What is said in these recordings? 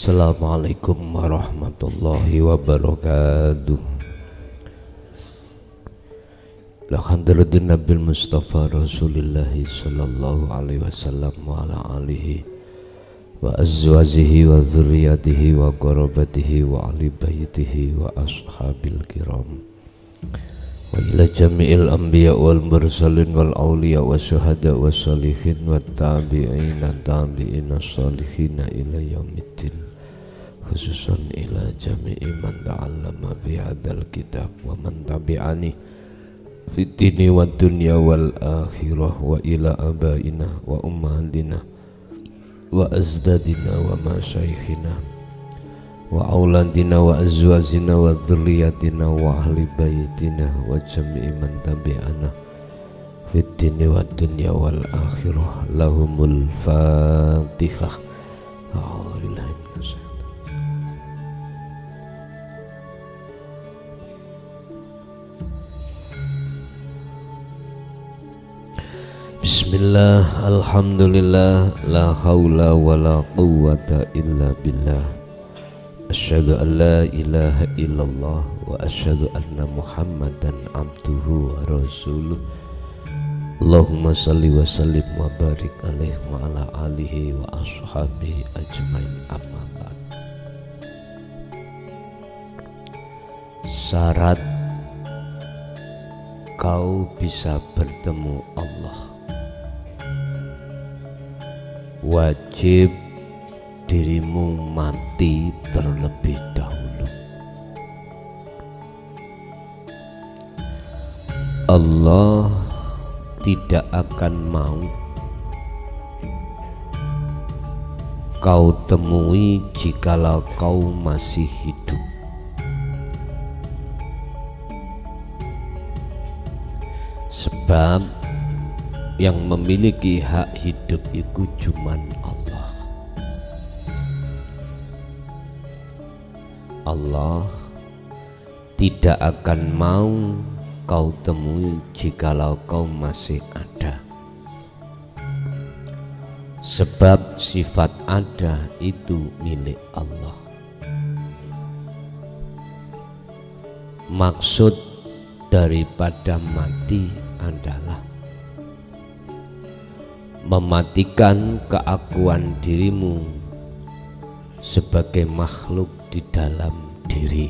Assalamualaikum warahmatullahi wabarakatuh. Alhamdulillah Nabil Mustafa Rasulillahi sallallahu alaihi wasallam wa ala alihi wa azwajihi wa dzurriyyatihi wa qarabatihi wa ahli baitihi wa ashabil kiram wa ila jami'il anbiya wal mursalin wal awliya wa syuhada wa salihin wa tabi'ina tabi'ina salihina ila yaumiddin, khususan ila jami'i man ta'allama bi hadzal kitab wa man tabi'ani fid dini wad dunya wal akhirah wa ila abaina wa ummahatina wa azdadina wa masyayikhina wa auladina wa azwajina wa dzurriyyatina wa ahli baitina wa jami'i man tabi'ana fid dini wad dunya wal akhirah. Lahumul fatihah. A'udzubillahi minasyaitonir Bismillah, alhamdulillah, la haula wa la quwwata illa billah. Asyhadu an la ilaha illallah wa asyhadu anna Muhammadan abduhu wa rasuluh. Allahumma salli wa sallim wa barik alaihi wa ala alihi wa ashabihi ajmain, amma ba'd. Syarat kau bisa bertemu Allah, wajib dirimu mati terlebih dahulu. Allah tidak akan mau kau temui jikalau kau masih hidup. Sebab yang memiliki hak hidup itu cuman Allah. Allah tidak akan mau kau temui jikalau kau masih ada. Sebab sifat ada itu milik Allah. Maksud daripada mati adalah mematikan keakuan dirimu sebagai makhluk di dalam diri,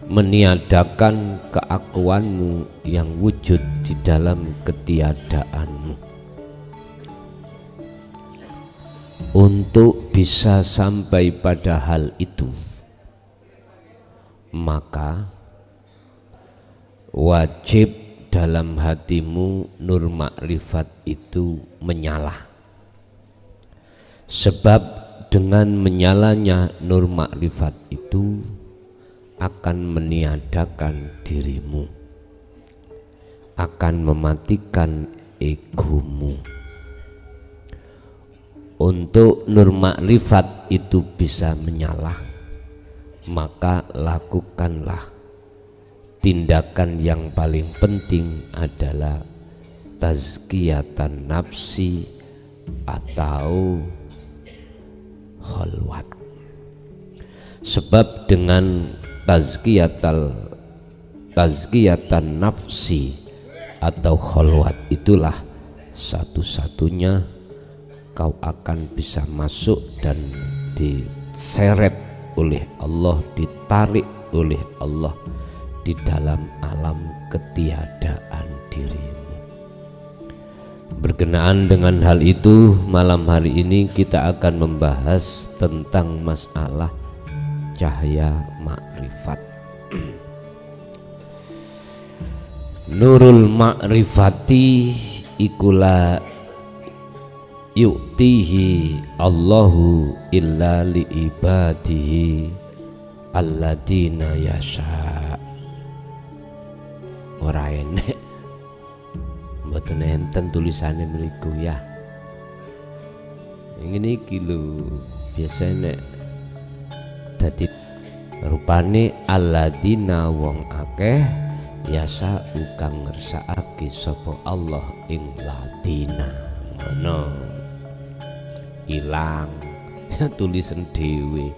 meniadakan keakuanmu yang wujud di dalam ketiadaanmu. Untuk bisa sampai pada hal itu, maka wajib dalam hatimu nur makrifat itu menyala. Sebab dengan menyalanya nur makrifat itu akan meniadakan dirimu, akan mematikan egomu. Untuk nur makrifat itu bisa menyala, maka lakukanlah tindakan yang paling penting adalah tazkiyatan nafsi atau khalwat. Sebab dengan tazkiyatan nafsi atau khalwat itulah satu-satunya kau akan bisa masuk dan diseret oleh Allah, ditarik oleh Allah di dalam alam ketiadaan dirimu. Berkenaan dengan hal itu, malam hari ini kita akan membahas tentang masalah cahaya makrifat. Nurul makrifati ikula yu'tihi Allahu illa li ibadihi alladina yasha. Ora enek mboten enten tulisannya mriku ya. Ngene iki lho, biasane dadi rupane alladina wong akeh yasa kang ngersakake sapa Allah ing ladina. Ngono. Ilang tulisan dhewe.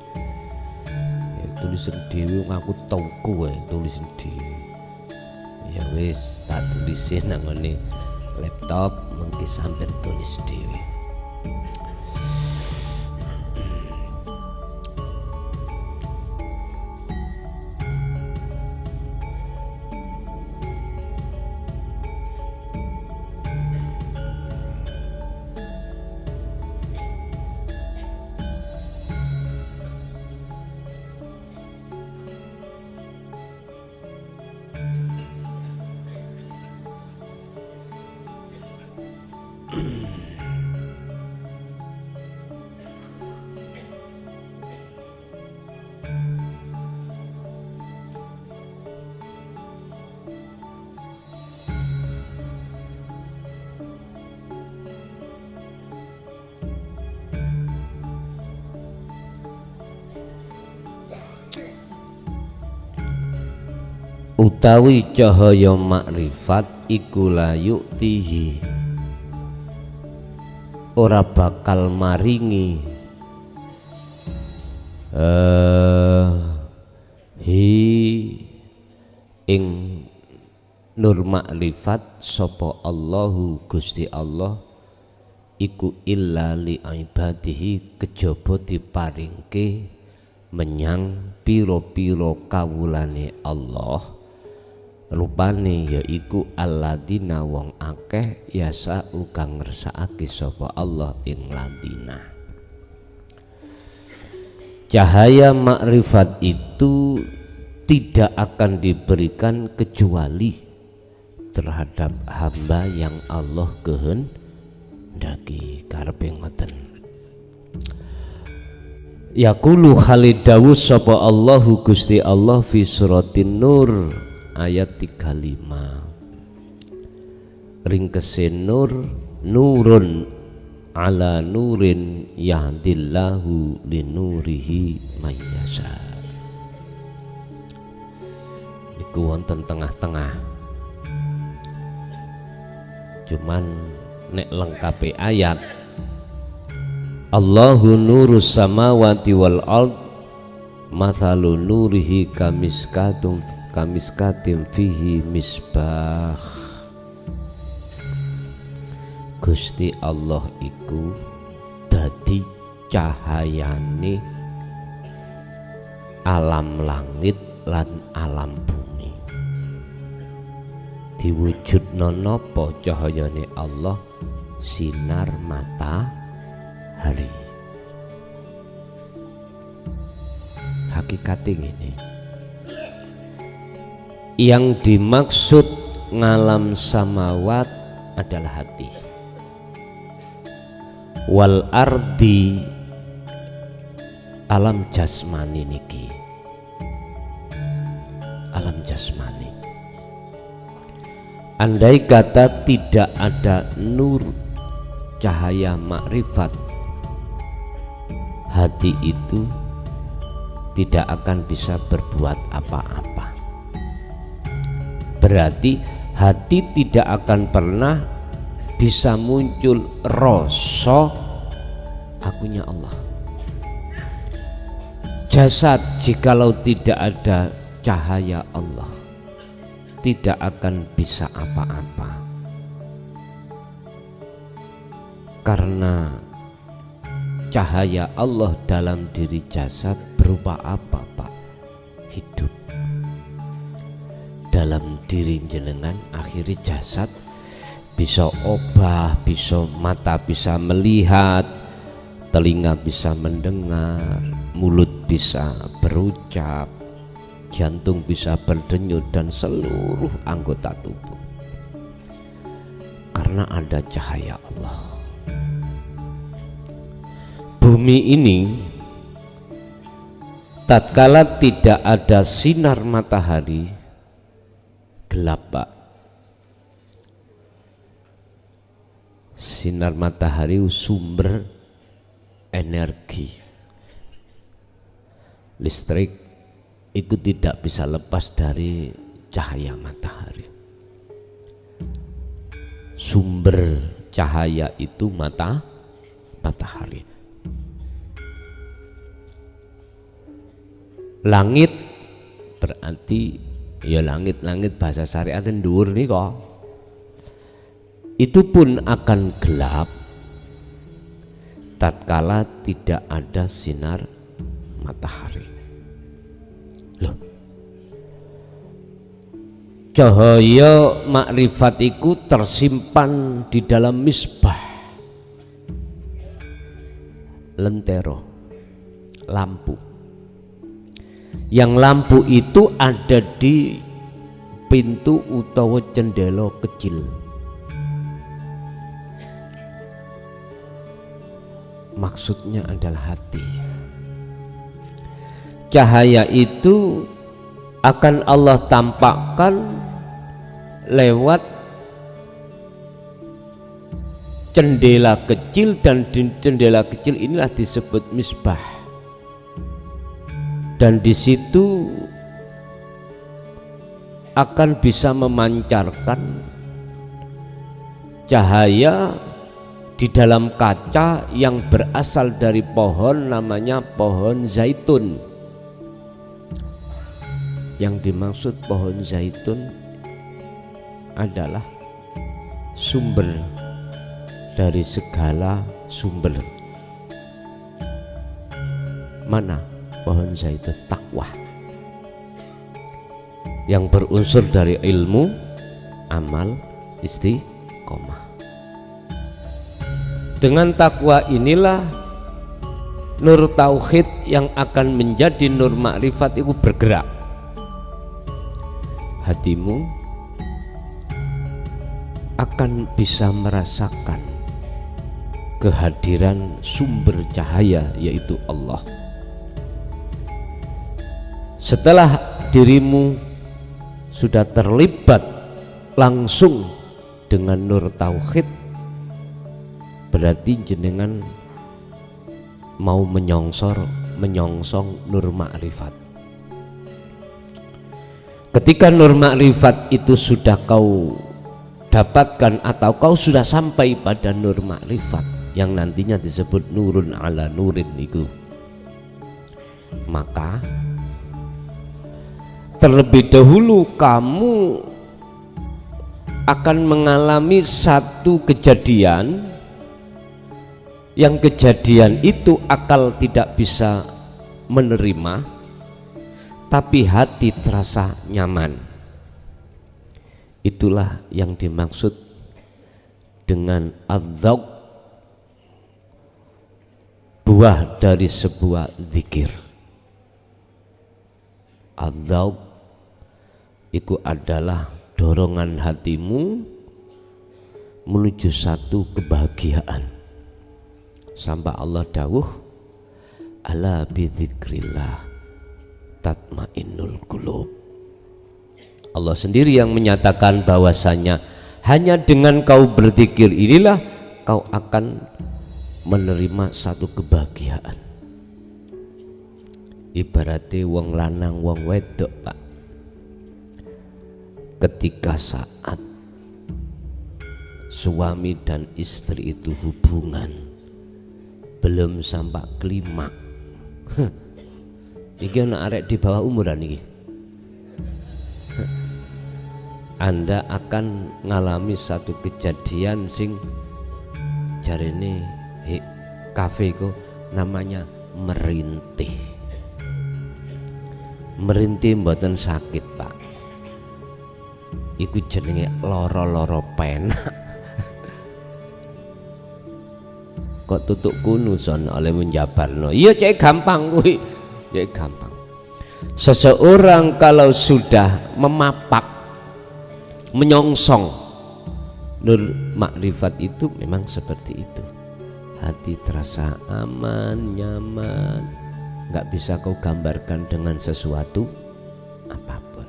Ya, tulisan dhewe aku tauku wae tulisan dhewe. Ya wis tak tulisin nang ngene laptop mengki sampean tulis dhewe. Utawi cahaya makrifat iku la yuktihi ora bakal maringi ing nur makrifat sapa Allahu Gusti Allah iku illa li ibadihi kejaba diparingke menyang piro-piro kawulane Allah rupane yaiku alladzina wong akeh yasa kang ngersakake sapa Allah ing ladina. Cahaya makrifat itu tidak akan diberikan kecuali terhadap hamba yang Allah kehendaki. Karepe ngoten. Yaqulu khalidawu sapa Allahu Gusti Allah fi suratin Nur ayat 35 ringkese nur nurun ala nurin yahdillahu linurihi mayyasha. Niku wonten tengah-tengah cuman nek lengkapi ayat Allahu nurus samawati wal ard mathalu nurihi kamiskatim fihi misbah. Gusti Allah iku dadi cahayane alam langit lan alam bumi. Diwujudna napa cahayane Allah? Sinar matahari. Hakikate ngene. Yang dimaksud ngalam samawat adalah hati, wal ardi alam jasmani niki, alam jasmani. Andai kata tidak ada nur cahaya makrifat, hati itu tidak akan bisa berbuat apa-apa. Berarti hati tidak akan pernah bisa muncul rasa akunya Allah. Jasad jikalau tidak ada cahaya Allah tidak akan bisa apa-apa, karena cahaya Allah dalam diri jasad berupa apa Pak? Hidup. Dalam diri jenengan akhiri jasad bisa obah, bisa mata bisa melihat, telinga bisa mendengar, mulut bisa berucap, jantung bisa berdenyut dan seluruh anggota tubuh karena ada cahaya Allah. Bumi ini tatkala tidak ada sinar matahari gelap Pak. Sinar matahari sumber energi listrik itu tidak bisa lepas dari cahaya matahari. Sumber cahaya itu matahari. Langit berarti ya langit-langit bahasa syariat dhuwur nika. Itu pun akan gelap tatkala tidak ada sinar matahari. Loh, cahaya makrifat iku tersimpan di dalam misbah, lentero, lampu. Yang lampu itu ada di pintu utawa jendela kecil. Maksudnya adalah hati. Cahaya itu akan Allah tampakkan lewat jendela kecil, dan jendela kecil inilah disebut misbah. Dan di situ akan bisa memancarkan cahaya di dalam kaca yang berasal dari pohon namanya pohon zaitun. Yang dimaksud pohon zaitun adalah sumber dari segala sumber. Mana pohon zaitun? Takwa, yang berunsur dari ilmu, amal, istiqomah. Dengan takwa inilah nur tauhid yang akan menjadi nur makrifat itu bergerak. Hatimu akan bisa merasakan kehadiran sumber cahaya, yaitu Allah. Setelah dirimu sudah terlibat langsung dengan nur tauhid, berarti jenengan mau menyongsong nur makrifat. Ketika nur makrifat itu sudah kau dapatkan atau kau sudah sampai pada nur makrifat yang nantinya disebut nurun ala nurin itu, maka terlebih dahulu kamu akan mengalami satu kejadian, yang kejadian itu akal tidak bisa menerima, tapi hati terasa nyaman. Itulah yang dimaksud dengan adzauq, buah dari sebuah zikir. Adzauq itu adalah dorongan hatimu menuju satu kebahagiaan. Sampai Allah dawuh, ala bidzikrillah tatmainnul qulub. Allah sendiri yang menyatakan bahwasanya hanya dengan kau berzikir inilah kau akan menerima satu kebahagiaan. Ibaratnya wong lanang wong wedok, Pak, ketika saat suami dan istri itu hubungan belum sampai klimak, iki anak arek di bawah umuran iki, Anda akan ngalami satu kejadian sing jarene kafe ku namanya merintih. Merintih mboten sakit, Pak, iku jenenge loro-loro penak. Kok tutuk kunuson oleh menjabarno, iya cek gampang kuwi, cek gampang. Seseorang kalau sudah memapak, menyongsong nur makrifat itu memang seperti itu. Hati terasa aman, nyaman, nggak bisa kau gambarkan dengan sesuatu apapun.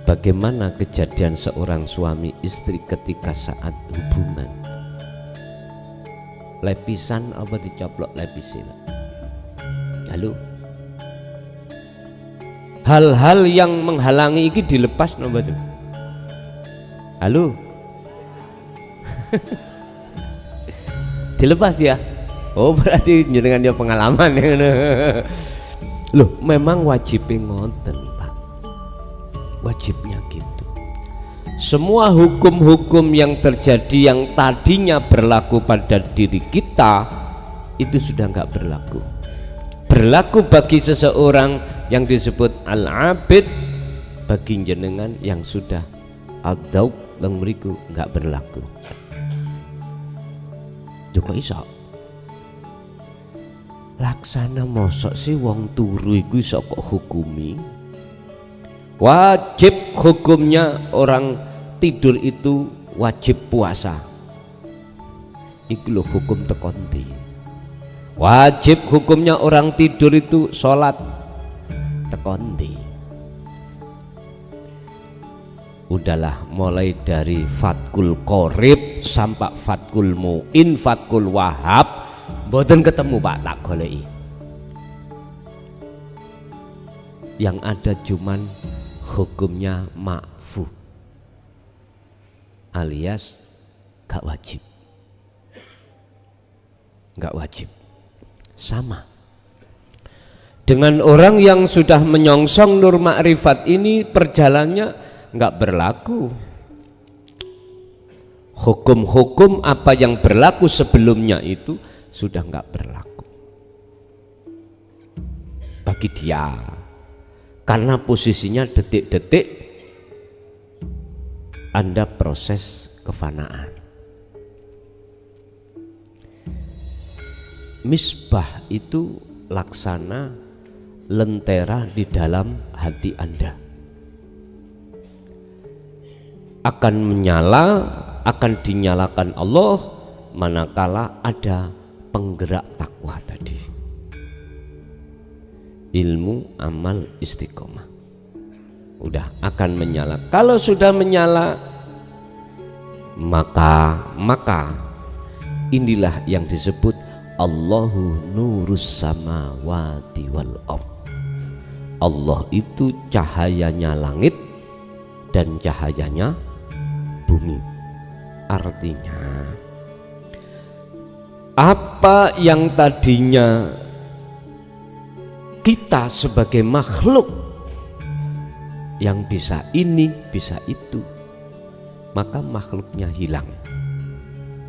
Bagaimana kejadian seorang suami istri ketika saat hubungan? Lepisan apa dicoplok lepisin? Lalu hal-hal yang menghalangi ini dilepas nomor itu. Halo, dilepas ya? Oh berarti jenengan dia pengalaman ya. Loh, memang wajibnya ngoten Pak, wajibnya gitu. Semua hukum-hukum yang terjadi yang tadinya berlaku pada diri kita itu sudah nggak berlaku. Berlaku bagi seseorang yang disebut al-abid, bagi jenengan yang sudah al-daub yang meriku nggak berlaku. Joko iso laksana mosok sih wong turu iku iso kok hukumi. Wajib hukumnya orang tidur itu wajib puasa. Iku lho hukum tekonti. Wajib hukumnya orang tidur itu sholat tekonti. Udahlah, mulai dari Fatkul Qorib sampai Fatkul Mu'in, Fatkul Wahab, mboten ketemu Pak, tak goleki. Yang ada cuman hukumnya ma'fu, alias gak wajib. Gak wajib. Sama dengan orang yang sudah menyongsong nur ma'rifat ini, perjalanannya nggak berlaku. Hukum-hukum apa yang berlaku sebelumnya itu sudah nggak berlaku bagi dia, karena posisinya detik-detik Anda proses kefanaan. Misbah itu laksana lentera di dalam hati Anda, akan menyala, akan dinyalakan Allah manakala ada penggerak takwa tadi, ilmu, amal, istiqomah. Udah akan menyala. Kalau sudah menyala, maka inilah yang disebut Allahu nurus samawati wal ard. Allah itu cahayanya langit dan cahayanya bumi. Artinya apa yang tadinya kita sebagai makhluk yang bisa ini, bisa itu, maka makhluknya hilang.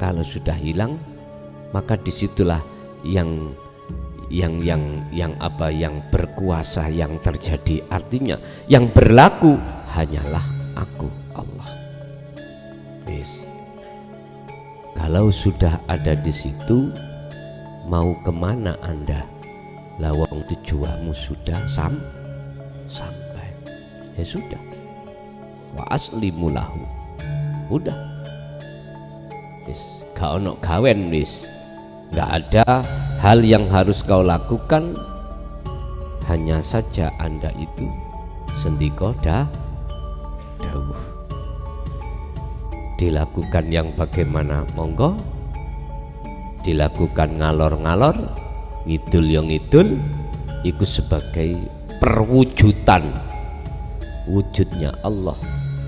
Kalau sudah hilang, maka disitulah yang berkuasa yang terjadi. Artinya yang berlaku hanyalah aku, Allah. Yes. Kalau sudah ada di situ, mau kemana Anda? Lawang tujuanmu sudah sampai. Ya sudah. Wa aslimu lahu. Udah. Yes. Gak ono gawen wis. Gak ada hal yang harus kau lakukan, hanya saja Anda itu sendiko dawuh. Dilakukan yang bagaimana monggo, dilakukan ngalor-ngalor, ngidul yang ngidul, itu sebagai perwujudan wujudnya Allah,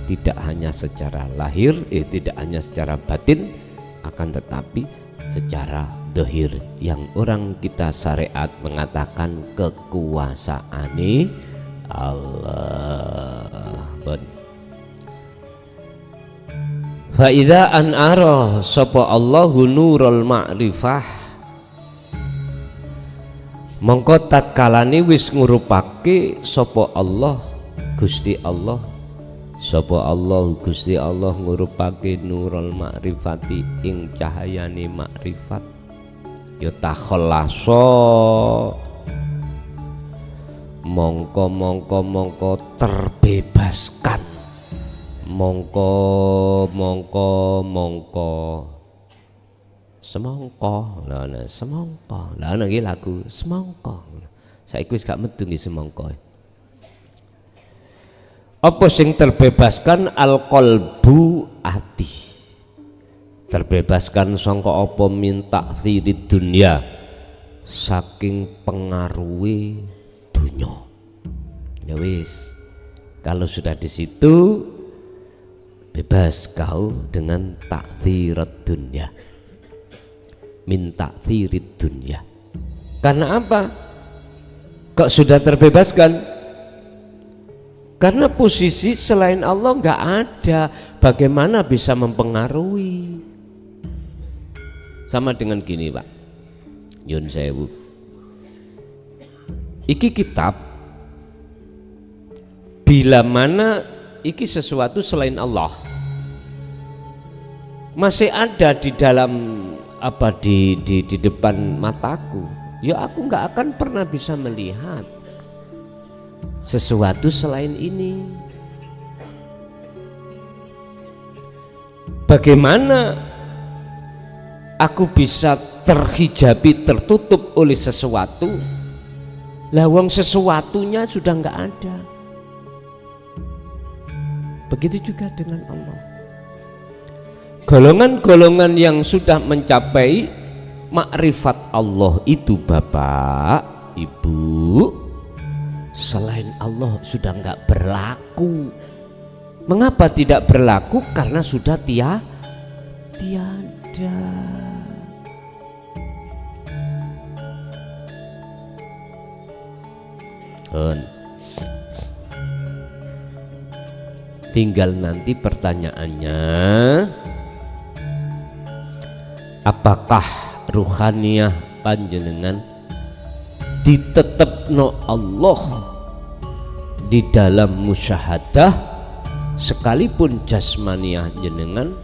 tidak hanya secara lahir, tidak hanya secara batin, akan tetapi secara dohir yang orang kita syariat mengatakan kekuasaane Allah. Fa idza an'ara sapa Allahu nurul ma'rifah, mongko tatkalane wis ngurupake sapa Allah Gusti Allah, sapa Allah Gusti Allah ngurupake nurul ma'rifati ing cahayane makrifat, ya takhallaso mongko terbebaskan, mongko semongko lah iki lagu semongko saiki wis gak metu nggih semongko. Apa sing terbebaskan? Al-qalbu, ati. Terbebaskan sangka apa? Minta thirid dunya, saking pengaruhi dunya. Ya wis, kalau sudah di situ bebas kau dengan takdzirat dunya, minta thirid dunya. Karena apa? Kok sudah terbebaskan? Karena posisi selain Allah nggak ada, bagaimana bisa mempengaruhi? Sama dengan gini Pak, Yun Sewu, iki kitab bila mana iki sesuatu selain Allah masih ada di dalam apa di depan mataku, ya aku nggak akan pernah bisa melihat sesuatu selain ini. Bagaimana aku bisa terhijabi, tertutup oleh sesuatu? Lawang sesuatunya sudah nggak ada. Begitu juga dengan Allah. Golongan-golongan yang sudah mencapai makrifat Allah itu Bapak, Ibu, selain Allah sudah nggak berlaku. Mengapa tidak berlaku? Karena sudah tiada. Tinggal nanti pertanyaannya, apakah ruhaniyah panjenengan ditetepno Allah di dalam musyahadah, sekalipun jasmaniyah jenengan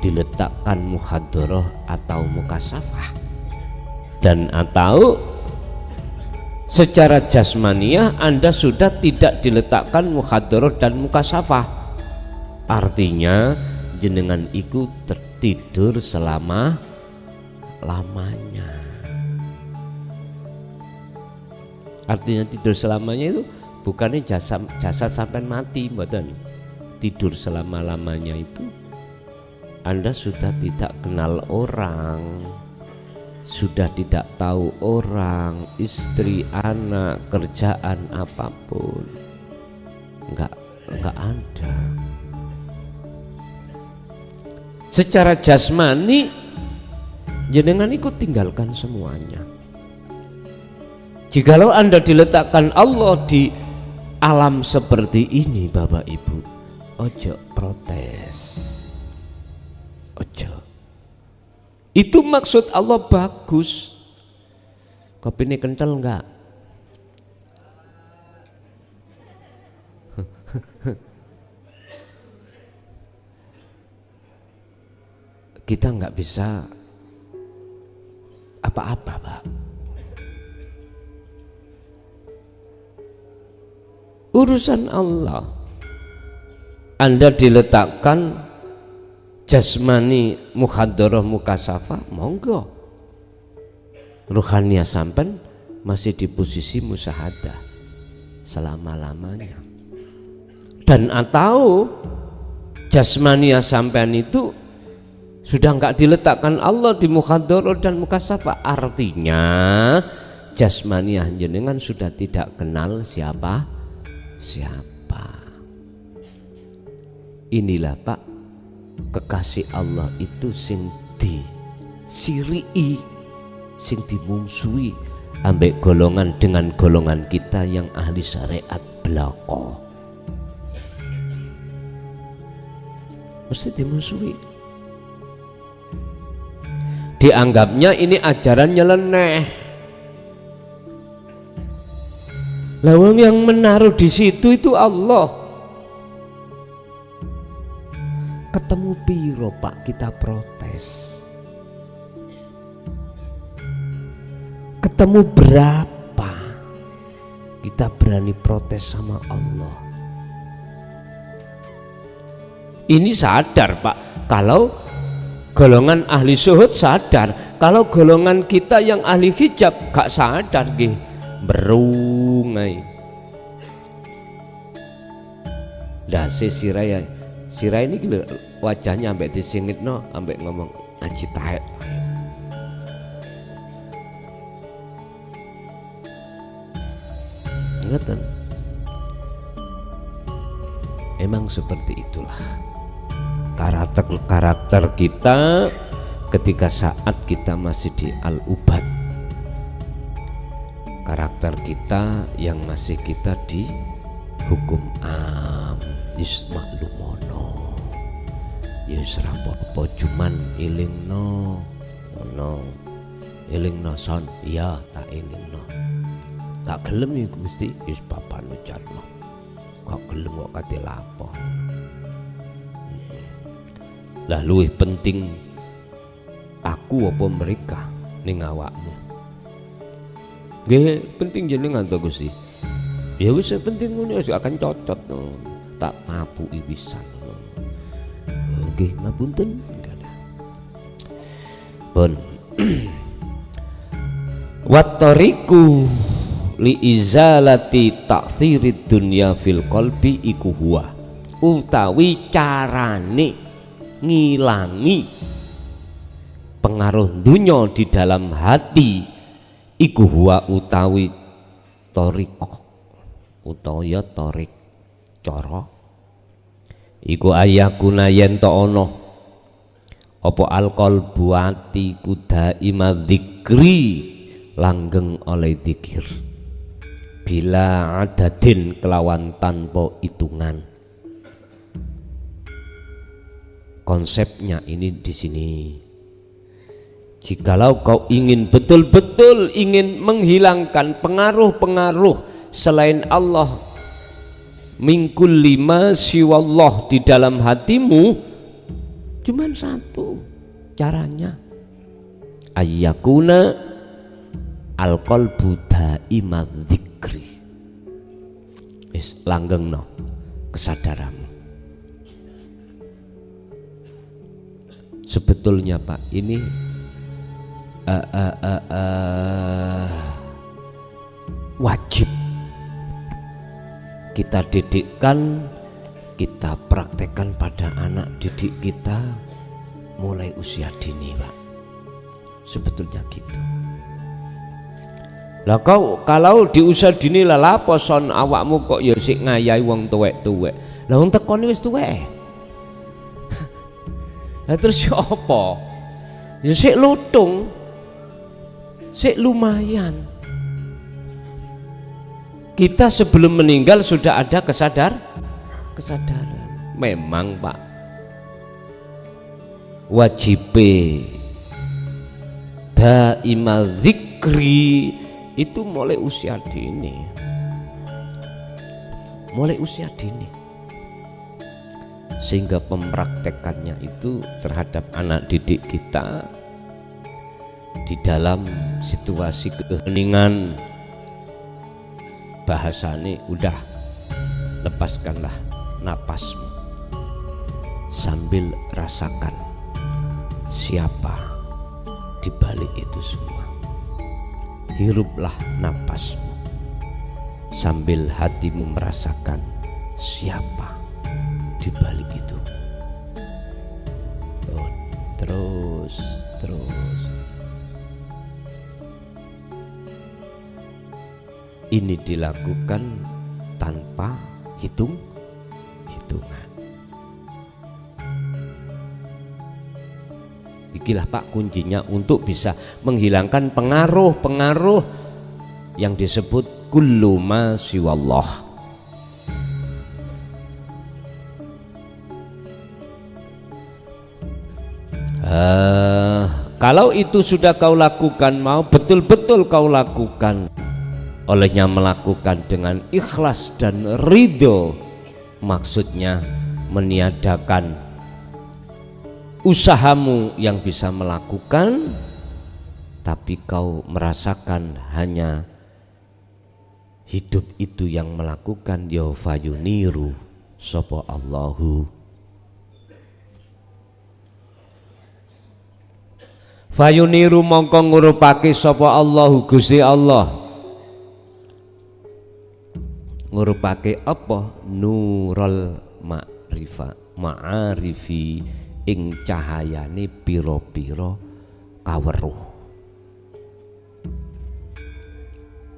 diletakkan muhadharah atau mukasafah, dan atau secara jasmaniyah Anda sudah tidak diletakkan muhadharah dan mukasafah, artinya jenengan ikut tertidur selama lamanya. Artinya tidur selamanya itu bukannya jasad sampai mati, mboten. Tidur selama-lamanya itu Anda sudah tidak kenal orang, sudah tidak tahu orang, istri, anak, kerjaan apapun, enggak ada. Secara jasmani jenengan ikut tinggalkan semuanya. Jikalau Anda diletakkan Allah di alam seperti ini Bapak Ibu, ojo protes, ojo. Itu maksud Allah bagus. Kopi ini kental enggak? Kita enggak bisa apa-apa Pak. Urusan Allah. Anda diletakkan jasmani muhadharah mukasafah, monggo. Ruhaniyah sampean masih di posisi musyahadah selama-lamanya. Dan atau jasmaniyah sampean itu sudah enggak diletakkan Allah di muhadharah dan mukasafah, artinya jasmaniyah jenengan sudah tidak kenal siapa. Inilah Pak, kekasih Allah itu sing disiri'i, sing dimungsuhi ambek golongan dengan golongan kita yang ahli syariat belaka. Mesti dimungsuhi. Dianggapnya ini ajaran nyeleneh. Lawang yang menaruh di situ itu Allah. Ketemu piro Pak kita protes? Ketemu berapa kita berani protes sama Allah? Ini sadar Pak, kalau golongan ahli syuhud sadar, kalau golongan kita yang ahli hijab gak sadar nggih, berungai. Dase Siraya ini gila, wajahnya ambek disingitno, ambek ngomong ngaji taek. Ngeten. Emang seperti itulah karakter kita ketika saat kita masih di al-ubad. karakter kita yang masih kita di hukum am wis maklumono ya wis ora apa-apa cuman elingno ngono elingno son ya tak elingno tak gelem ya Gusti wis papan ujarno kok gelem kok kate lapo lah luwih penting aku apa mereka ning awakmu nggih penting jenengan to Gusti ya wis penting ngono wis akan cocot tak tapuki pisan nggih ngapunten pun wattoriku li izalati ta'thirid dunya fil qalbi iku huwa utawi carane ngilangi pengaruh dunya di dalam hati iku huwa utawi toriko utawa torik cara iku ayakuna yen to ana apa alqalbu ati kuda ima dzikri langgeng oleh zikir bila adadin kelawan tanpa hitungan. Konsepnya ini di sini. Jikalau kau ingin betul-betul ingin menghilangkan pengaruh-pengaruh selain Allah mingkul lima siwallah di dalam hatimu, cuman satu caranya, ayyakuna alqalbu daima dzikri. Wis langgengno kesadaranmu. Sebetulnya Pak, ini wajib kita didikkan, kita praktekkan pada anak didik kita mulai usia dini Pak. Sebetulnya gitu. Lah kalau di usia dini lah lapo son awakmu kok ya sik ngayahi wong tuwek-tuwek. Lah wong tekone wis tuwek. Lah terus ya apa? Ya sik lutung. Sik lumayan. Kita sebelum meninggal sudah ada kesadaran. Memang Pak, wajib daimal dzikri itu mulai usia dini. Mulai usia dini. Sehingga pempraktekannya itu terhadap anak didik kita di dalam situasi keheningan. Bahasane udah lepaskanlah napasmu sambil rasakan siapa di balik itu semua. Hiruplah napasmu sambil hatimu merasakan siapa di balik itu. Oh, terus ini dilakukan tanpa hitungan. Ikilah Pak kuncinya untuk bisa menghilangkan pengaruh-pengaruh yang disebut kullu ma siwallah. Kalau itu sudah kau lakukan, mau betul-betul kau lakukan, olehnya melakukan dengan ikhlas dan ridho, maksudnya meniadakan usahamu yang bisa melakukan, tapi kau merasakan hanya hidup itu yang melakukan. Ya fayuniru sapa Allahu, fayuniru mongko ngurupake sapa Allahu Gusti Allah. Ngurupake apa? Nurul ma'arifi ing cahayane piro-piro kaweruh.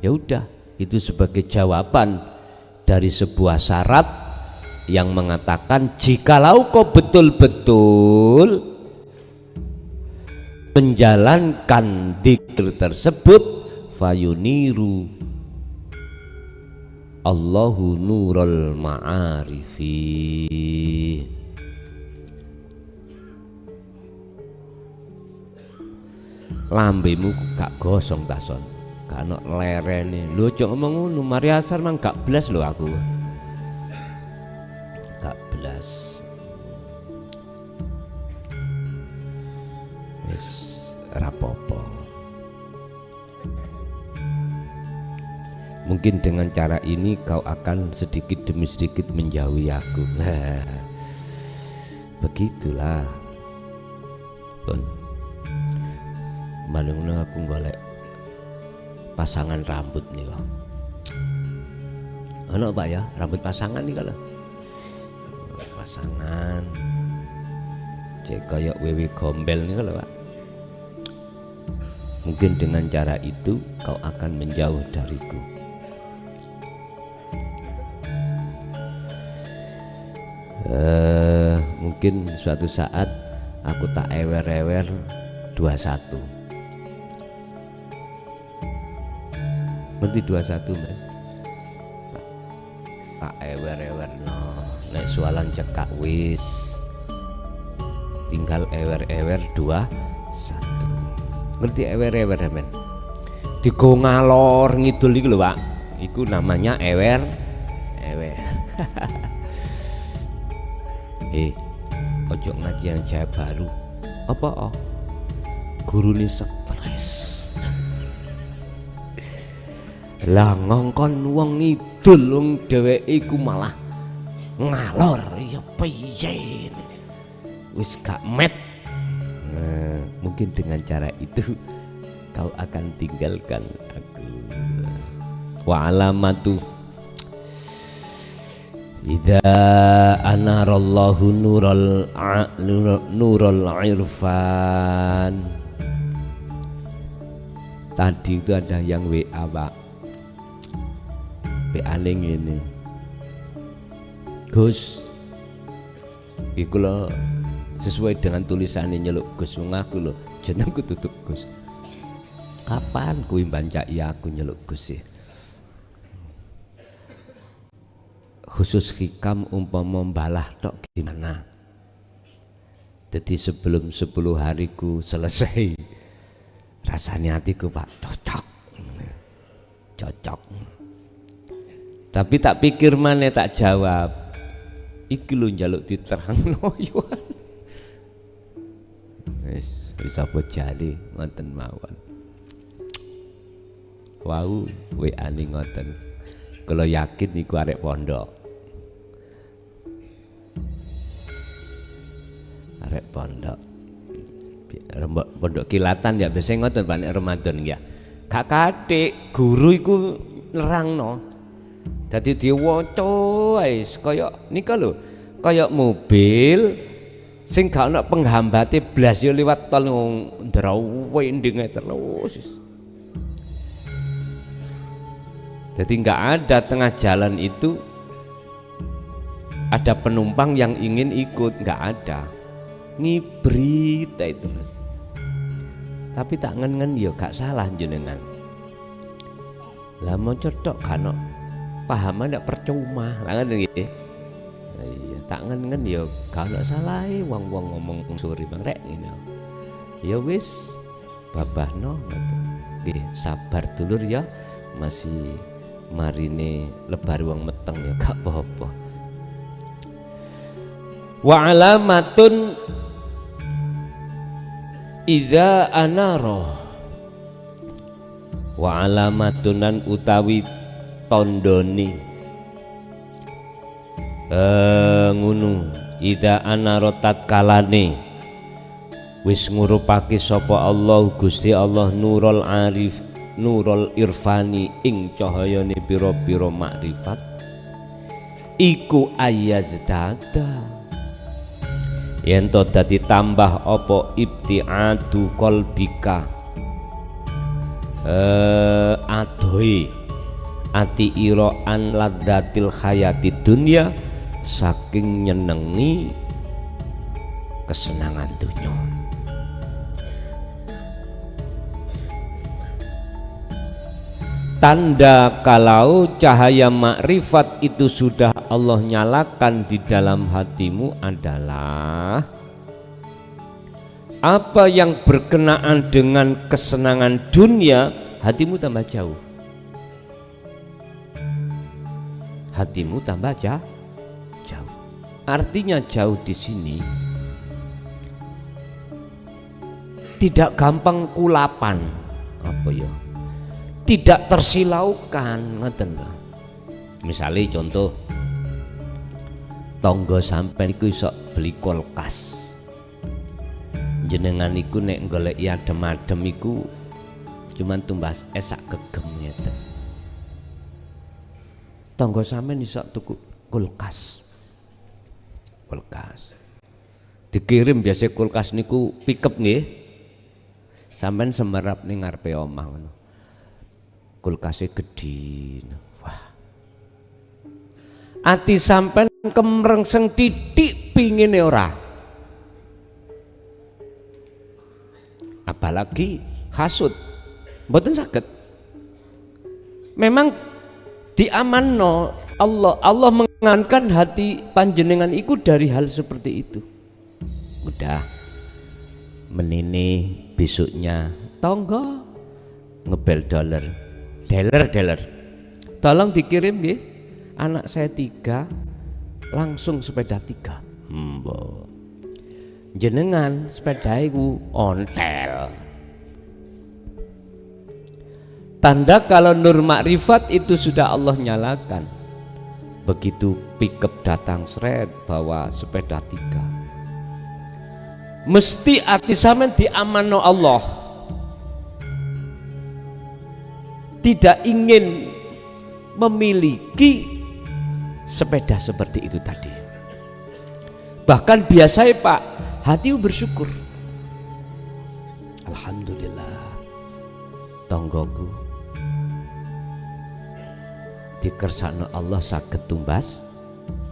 Ya udah, itu sebagai jawaban dari sebuah syarat yang mengatakan jikalau kau betul-betul menjalankan dzikir tersebut, fayuniru Allahu nurul ma'arifi. Lambemu gak gosong tason, gak ono lerene. Lho aja ngomong ngono, mari asar mang gak blas lho aku. Gak blas. Wis rapopo. Mungkin dengan cara ini kau akan sedikit demi sedikit menjauhi aku. Nah, begitulah. Pun malungna aku golek pasangan rambut nih kok. Ono Pak ya, rambut pasangan nih kalau. Pasangan. Cek kayak Wewe Gombel nih kalau Pak. Mungkin dengan cara itu kau akan menjauh dariku. Mungkin suatu saat aku tak ewer-ewer 21. Ngerti 21 Mas? Tak ewer-ewer no. Nek soalan cekak wis tinggal ewer-ewer 21. Ngerti ewer-ewer men? Digo ngalor ngidul iku lho Pak. Iku namanya ewer. Ojo ngaji yang jaya baru. Apa? Gurune stres. Lah ngongkon wong ngidul wong dheweke iku malah ngalor ya piye. Wis gak met. Nah, mungkin dengan cara itu kau akan tinggalkan aku. Wa alamatu idza anarallahu nurul irfan. Tadi itu ada yang WA Pak. WA ning ini. Gus. Iku lho sesuai dengan tulisannya nyeluk Gus ngaku lho jenengku tutup Gus. Kapan kuwi bancai aku nyeluk Gus sih? Khusus hikam umpama membalah tok gimana? Jadi sebelum 10 hariku selesai rasanya hatiku Pak cocok. Tapi tak pikir mana tak jawab. Iki lho njaluk diterangno yo. Wis bisa bojali ngoten mawon. Wau WA ning ngoten. Kalau yakin niku arek pondok. Arek pondok. Pondok kilatan ya biasanya ngoten Pak nek Ramadan ya. Gak kathik guru iku nerangno. Dadi diwaca wis kaya nika lho, kaya mobil sing gak ana penghambate blas ya liwat tol ndrawuh ndenge terus. Jadi nggak ada tengah jalan itu ada penumpang yang ingin ikut, nggak ada, ngibrit terus. Tapi tak ngen ya gak salah jenengan. Lah mau cetok kan pahaman ndak percuma, lah kan nggih. Iya, tak ngen ya gak ono salah wong-wong ngomong suri Bang rek ngene. Ya wis babahno ngoten. Nggih, sabar dulur ya. Masih marine lebar wong meteng ya gak apa-apa. Wa alamatun idza anara wa alamatunan utawi tondoni ngunu idza anara tatkalane wis ngurupake sapa Allah Gusti Allah nurul arif nurul irfani ing cahayane pira-pira makrifat iku ayazdada yen to dadi tambah apa ibtiadu qalbika adohe ati ira an ladzatil hayati dunya saking nyenengi kesenangan dunya. Tanda kalau cahaya makrifat itu sudah Allah nyalakan di dalam hatimu adalah apa yang berkenaan dengan kesenangan dunia, hatimu tambah jauh. Hatimu tambah jauh. Artinya jauh di sini tidak gampang kulapan, apa ya? Tidak tersilaukan, ngoten lho. Misalnya contoh, tonggo sampean iku iso beli kulkas. Jenengan iku nek goleki adem-adem iku cuman tumbas esak gegem ngeten. Tonggo sampean iso tuku kulkas. Kulkas. Dikirim biasa kulkas niku pickup nggih. Sampean semerap ning ngarepe omah ngono. Kulkasnya gede. Wah. Ati sampean kemrengseng titik pingine ora. Apalagi hasud. Mboten saged. Memang diamanno Allah mengankan hati panjenengan iku dari hal seperti itu. Udah menini besoknya tonggo ngebel dolar. Dealer, tolong dikirim nggih, anak saya 3, langsung sepeda 3. Mbok. Jenengan sepeda iku ontel. Tanda kalau nur makrifat itu sudah Allah nyalakan. Begitu pickup datang seret bawa sepeda 3. Mesti hati sampean diamanno Allah. Tidak ingin memiliki sepeda seperti itu tadi. Bahkan biasanya Pak, hati bersyukur. Alhamdulillah, tonggoku dikersakno Allah saged tumbas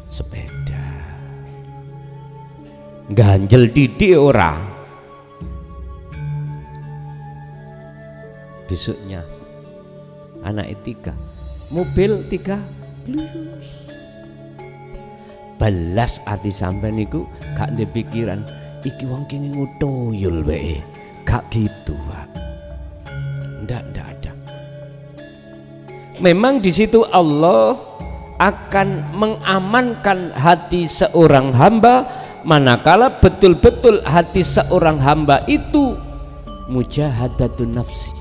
sepeda. Ganjel didik ora. Besoknya anak 3, mobil 3, belas ati sampean niku gak ndek pikiran iki wong kene ngutuyul wae, gak gitu Pak. Ndak ada. Memang di situ Allah akan mengamankan hati seorang hamba manakala betul-betul hati seorang hamba itu mujahadatun nafsi.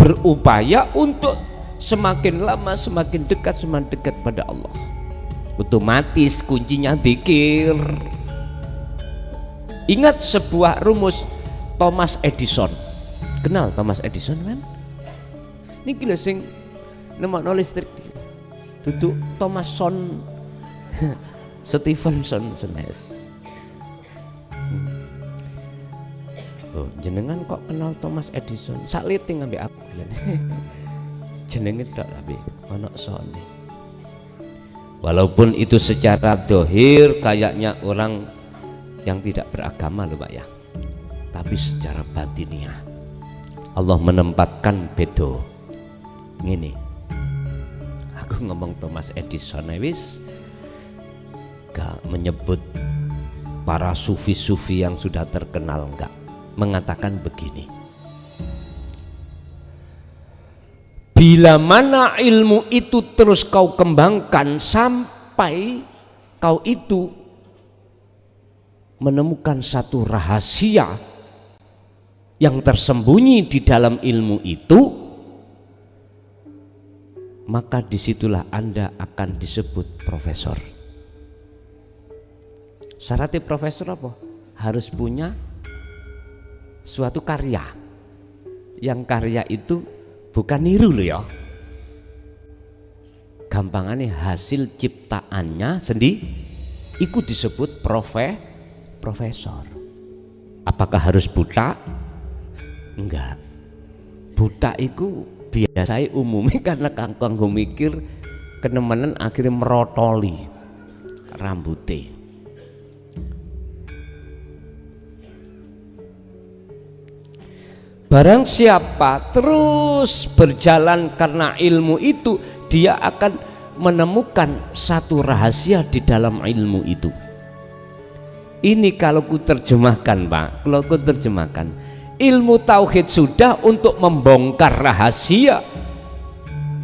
Berupaya untuk semakin lama semakin dekat pada Allah. Otomatis kuncinya zikir. Ingat sebuah rumus Thomas Edison. Kenal Thomas Edison kan? Niki lho sing nemokno listrik. Duduk Thomas Stephenson senes. Oh, jenengan kok kenal Thomas Edison? Sakliting ambek aku ya. Jenenge tok tapi ono sone. Walaupun itu secara dohir kayaknya orang yang tidak beragama loh Pak ya. Tapi secara batiniah Allah menempatkan bedo. Ngene. Aku ngomong Thomas Edison wis gak menyebut para sufi-sufi yang sudah terkenal, enggak. Mengatakan begini, bila mana ilmu itu terus kau kembangkan sampai kau itu menemukan satu rahasia yang tersembunyi di dalam ilmu itu, maka disitulah Anda akan disebut profesor. Syaratnya profesor apa? Harus punya suatu karya, yang karya itu bukan niru loh ya, gampangannya hasil ciptaannya sendiri, ikut disebut profesor. Apakah harus buta? Enggak, buta itu biasanya umumnya karena kanggo mikir kenemenan akhirnya merotoli rambutnya. Barang siapa terus berjalan karena ilmu itu, dia akan menemukan satu rahasia di dalam ilmu itu. Ini kalau ku terjemahkan, Pak, kalau ku terjemahkan, ilmu tauhid sudah untuk membongkar rahasia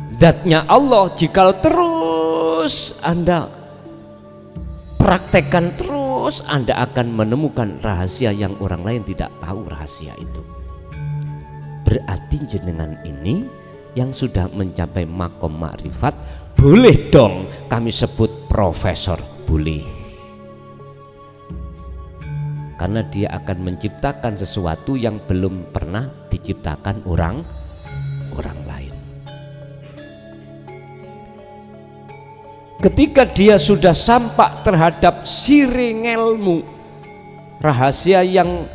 zatnya Allah. Jikalau terus Anda praktekkan terus, Anda akan menemukan rahasia yang orang lain tidak tahu rahasia itu. Berarti jenengan ini yang sudah mencapai makom makrifat, boleh dong kami sebut profesor, boleh. Karena dia akan menciptakan sesuatu yang belum pernah diciptakan orang lain. Ketika dia sudah sampai terhadap siring ilmu, rahasia yang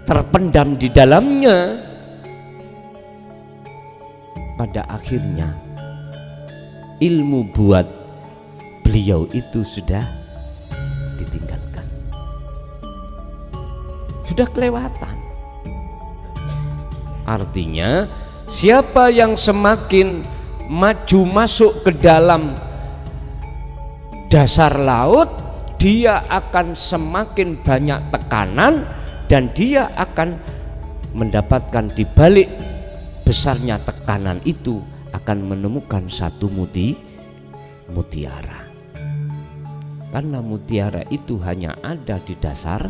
terpendam di dalamnya, pada akhirnya ilmu buat beliau itu sudah ditinggalkan, sudah kelewatan. Artinya siapa yang semakin maju masuk ke dalam dasar laut, dia akan semakin banyak tekanan dan dia akan mendapatkan di balik besarnya tekanan itu akan menemukan satu mutiara. Karena mutiara itu hanya ada di dasar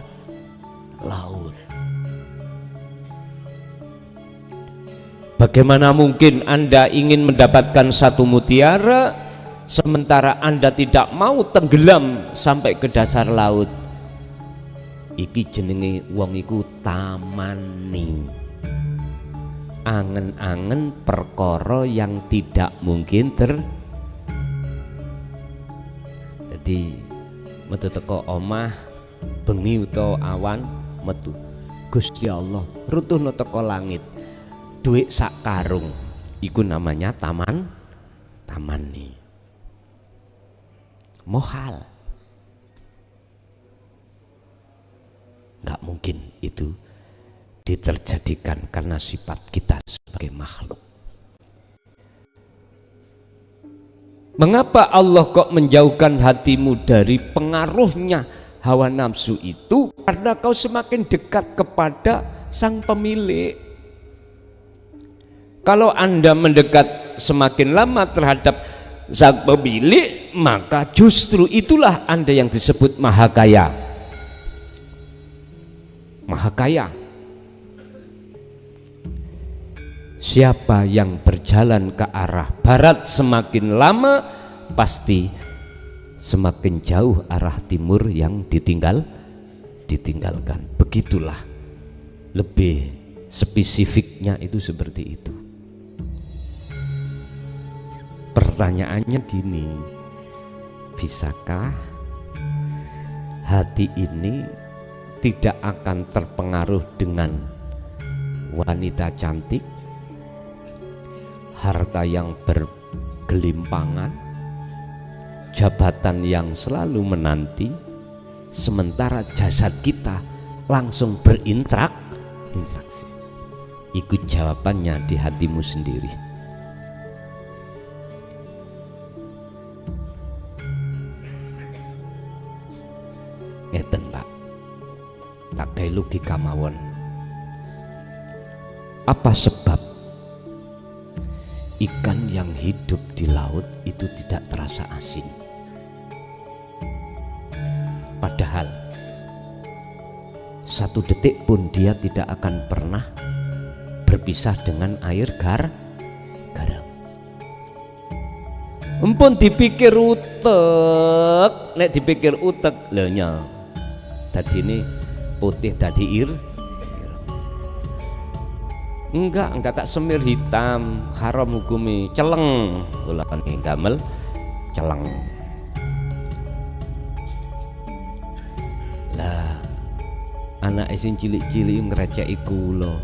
laut. Bagaimana mungkin Anda ingin mendapatkan satu mutiara sementara Anda tidak mau tenggelam sampai ke dasar laut? Iki jenenge wong iku tamani, angen-angen perkara yang tidak mungkin jadi metu teko omah bengi utawa awan metu, Gusti Allah rutuhno teko langit duit sak karung, iku namanya tamani. Mohal, nggak mungkin itu diterjadikan karena sifat kita sebagai makhluk. Mengapa Allah kok menjauhkan hatimu dari pengaruhnya hawa nafsu itu? Karena kau semakin dekat kepada sang pemilik. Kalau Anda mendekat semakin lama terhadap sang pemilik, maka justru itulah Anda yang disebut maha kaya. Maha kaya. Siapa yang berjalan ke arah barat semakin lama, pasti semakin jauh arah timur yang ditinggalkan. Begitulah lebih spesifiknya itu seperti itu. Pertanyaannya gini, bisakah hati ini tidak akan terpengaruh dengan wanita cantik, harta yang bergelimpangan, jabatan yang selalu menanti, sementara jasad kita langsung berinteraksi? Ikut jawabannya di hatimu sendiri. Ngeten Pak, tak kayak logika mawon. Apa sebab ikan yang hidup di laut itu tidak terasa asin? Padahal satu detik pun dia tidak akan pernah berpisah dengan air garam. Empun dipikir utek, nek dipikir utek lenya tadi ini putih tadi enggak tak semir hitam, haram hukumi, celeng ulane gamel celeng. Lah anak sing cilik-cilik ngreceki kula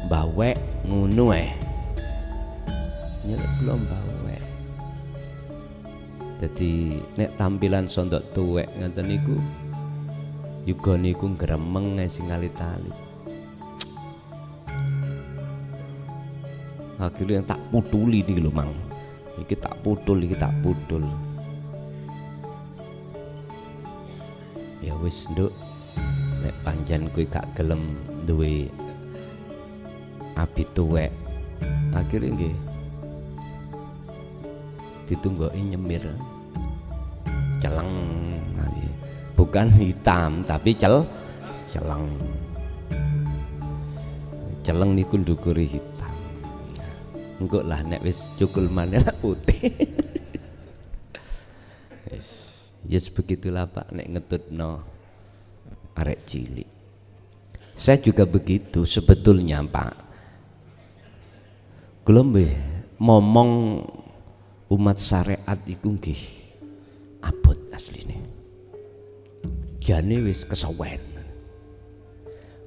mbawek ngono nyelek kula mbawek. Dadi nek tampilan sondok tuwek ngoten niku yuga niku gremeng sing alit-alit. Akhirnya tak putuli nih lho Mang. Iki tak putul, iki tak putul. Ya wis nduk, nek pancen kowe gak gelem duwe abi tuwek, akhirnya nggih ditunggoki nyemir celeng, bukan hitam tapi celeng niku ndukuri hitam. Engko lah nek wis cukul maneh putih. Yes begitulah Pak nek ngetutno arek cilik. Saya juga begitu sebetulnya Pak. Kula nggih momong umat syariat iku nggih abot asline. Jane wis kesuwen.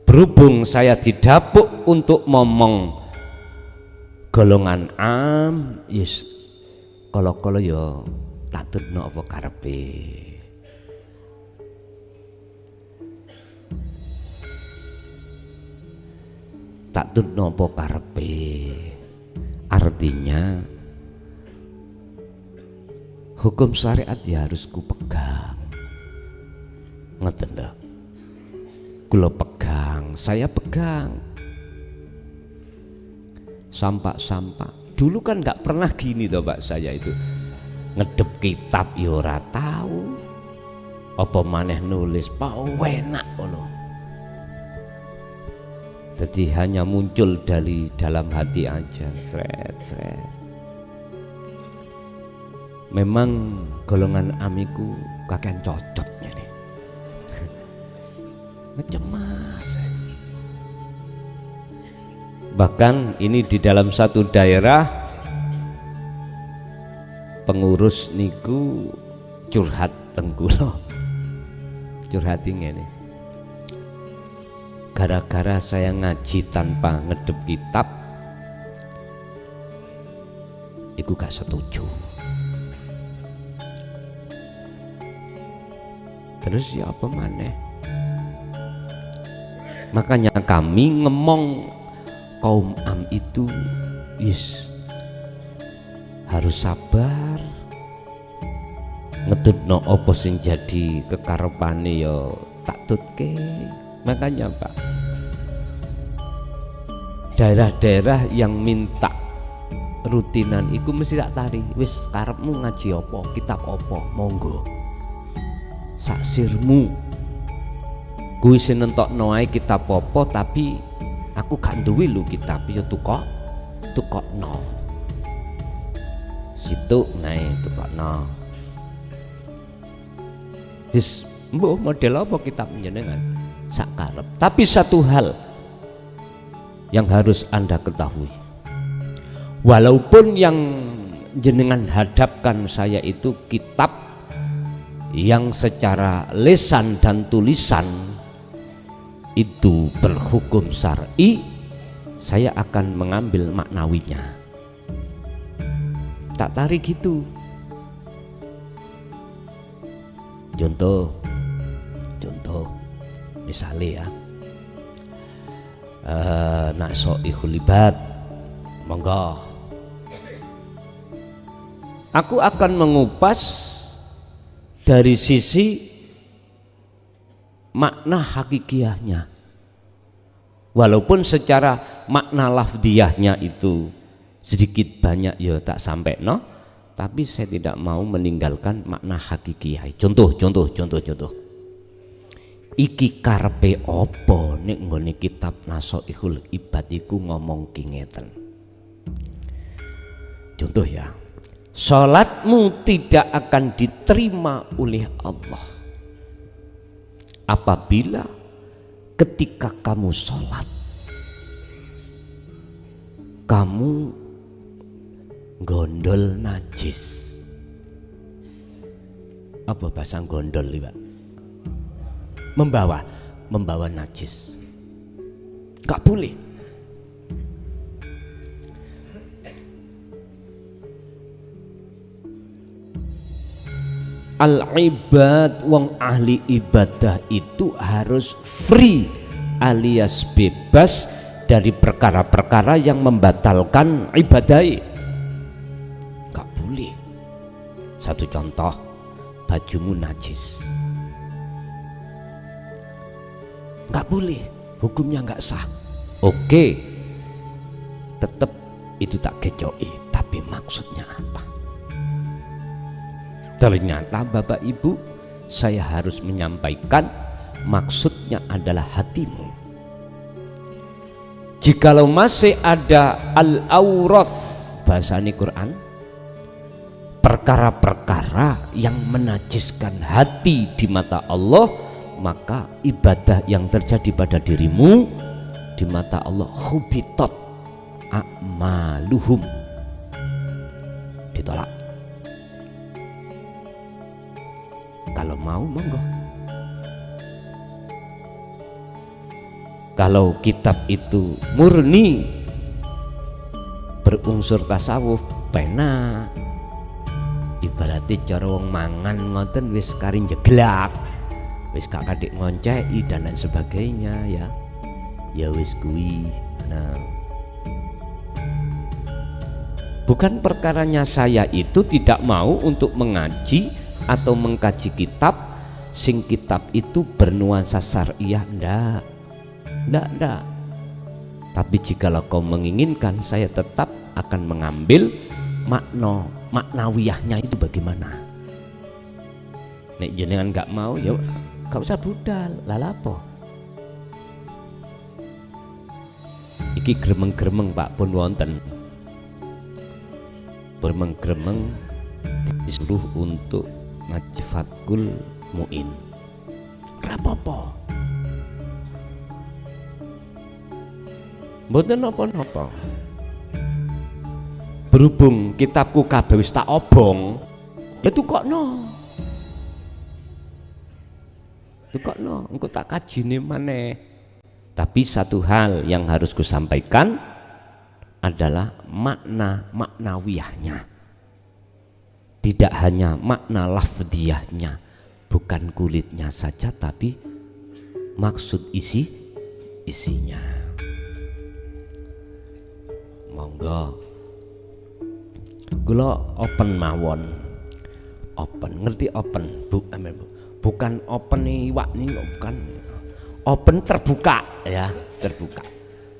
Berhubung saya didapuk untuk ngomong golongan am, yes kala-kala ya tak turno apa karepe. Tak turno apa karepe. Artinya hukum syariat ya harus ku pegang. Ngeten lho. Kula pegang, saya pegang. Sampak-sampak. Dulu kan nggak pernah gini toh Pak saya itu. Ngedep kitab ya ora tahu. Apa maneh nulis enak ngono. Jadi hanya muncul dari dalam hati aja, sret. Memang golongan amiku kakek cocotnya nih. Ngecemas. Bahkan ini di dalam satu daerah pengurus niku curhat tengkulo. Curhat ngene. Gara-gara saya ngaji tanpa ngedep kitab, iku gak setuju. Terus ya apa maneh? Makanya kami ngemong kaum am itu harus sabar ngetutno apa sing jadi kekarepane ya tak tutke. Makanya Pak, daerah-daerah yang minta rutinan itu mesti tak tari. Wis karepmu ngaji apa, kitab apa, monggo saksirmu. Kuwi sing nentokno ae kitab apa, tapi aku gak duwe lho kitab ya tukokno. Situ nae tukokno. Wis mbok model apa kitab jenengan? Sak karep. Tapi satu hal yang harus Anda ketahui. Walaupun yang jenengan hadapkan saya itu kitab yang secara lisan dan tulisan itu berhukum syar'i, saya akan mengambil maknawinya. Tak tarik gitu. Contoh misalnya ya, nak so'ihul ibad, monggo. Aku akan mengupas dari sisi makna hakikiahnya, walaupun secara makna lafdiyahnya itu sedikit banyak ya tak sampai no, tapi saya tidak mau meninggalkan makna hakikiah. Contoh. Iki karepe apa nek nggone kitab Nasoihul Ibad iku ngomong ngeten. Contoh ya, salatmu tidak akan diterima oleh Allah apabila ketika kamu sholat kamu gondol najis. Apa bahasa gondol Pak? Membawa najis. Gak boleh. Al-ibad, wong ahli ibadah itu harus free alias bebas dari perkara-perkara yang membatalkan ibadah. Gak boleh. Satu contoh, bajumu najis, gak boleh, hukumnya gak sah. Oke, tetap itu tak kecoi, tapi maksudnya apa? Ternyata Bapak Ibu, saya harus menyampaikan maksudnya adalah hatimu. Jikalau masih ada al-awrath, bahasa ini Quran, perkara-perkara yang menajiskan hati di mata Allah, maka ibadah yang terjadi pada dirimu di mata Allah hubitat a'maluhum, ditolak. Kalau mau monggo. Kalau kitab itu murni berunsur tasawuf, penak. Ibaratnya cara wong mangan ngoten wis karing jeglak, wis gak kadik ngonceki dan lain sebagainya, ya wis kuwi. Nah, bukan perkaranya saya itu tidak mau untuk mengaji atau mengkaji kitab sing kitab itu bernuansa syariah, ndak. Tapi jikalau kau menginginkan, saya tetap akan mengambil maknawiyahnya itu bagaimana. Nek jenengan gak mau, ya gak usah budal, lalapo. Iki gremeng-gremeng Pak pun wonten. Gremeng-gremeng disuruh untuk ngaji Fathul Muin. Rapopo? Mboten napa-napa. Berhubung kitabku kabeh wis tak obong, ya tukokno. Engko tak kajine maneh. Tapi satu hal yang harus kusampaikan adalah maknawiyahnya. Tidak hanya makna lafdiyahnya, bukan kulitnya saja, tapi maksud isinya. Monggo, kula open mawon. Open, ngerti open? Bukan open iwak nih, bukan. Open terbuka, ya, terbuka.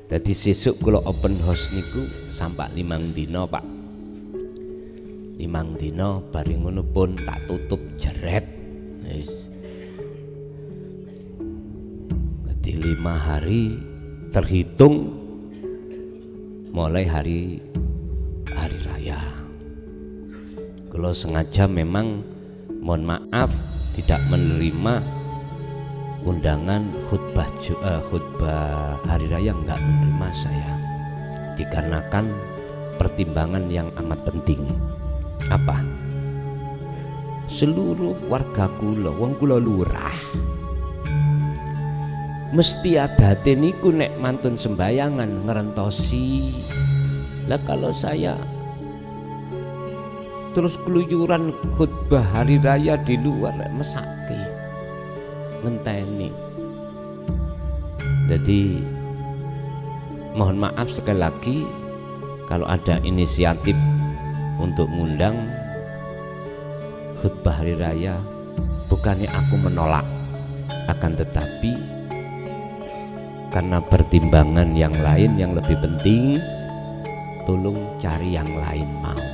Jadi sesuk kula open house niku sampai 5 dina Pak. 5 dina bareng ngono pun tak tutup jeret. Wis. Jadi 5 hari terhitung mulai hari raya. Kalau sengaja memang mohon maaf tidak menerima undangan khutbah hari raya, enggak menerima saya, dikarenakan pertimbangan yang amat penting. Apa? Seluruh warga kula, wong kula lurah, mesti adate niku nek mantun sembayangan ngerentosi. Lah kalau saya terus keluyuran khutbah hari raya di luar mesake ngenteni. Jadi mohon maaf sekali lagi kalau ada inisiatif untuk ngundang khutbah hari raya, bukannya aku menolak, akan tetapi karena pertimbangan yang lain yang lebih penting, tolong cari yang lain mawon.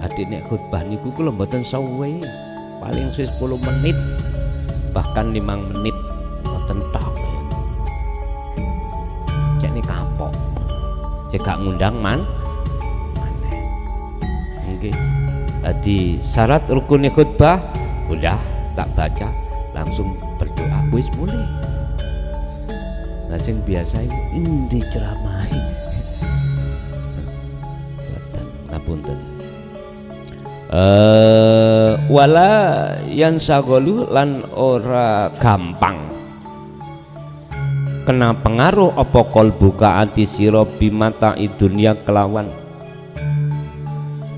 Adik nek khutbah niku kula mboten suwe, paling 10 menit bahkan 5 menit mboten tok. Cek ni kapok, cek gak ngundang maneh. Nggih. Jadi syarat rukun khutbah udah tak baca, langsung berdoa, wis mulai. Nah sing biasa ini ceramahi. Ngapunten. Wala yang sagolu lan ora gampang kena pengaruh apa kolbuka ati sira bimata idunya kelawan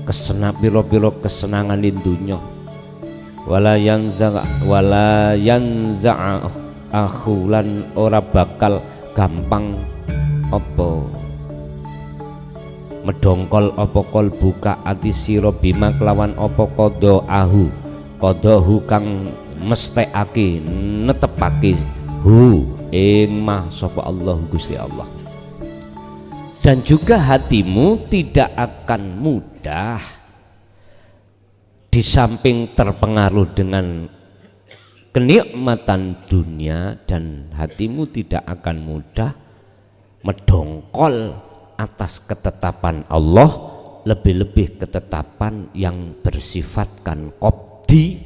kesenap piro-piro kesenangan di dunya. wala yanza akhulan ora bakal gampang apa medongkol apa kol buka ati sira bima kelawan apa qadahu kang mestekake netepake hu ing mah sapa Allah Gusti Allah. Dan juga hatimu tidak akan mudah di samping terpengaruh dengan kenikmatan dunia, dan hatimu tidak akan mudah medongkol atas ketetapan Allah, lebih-lebih ketetapan yang bersifatkan qobdi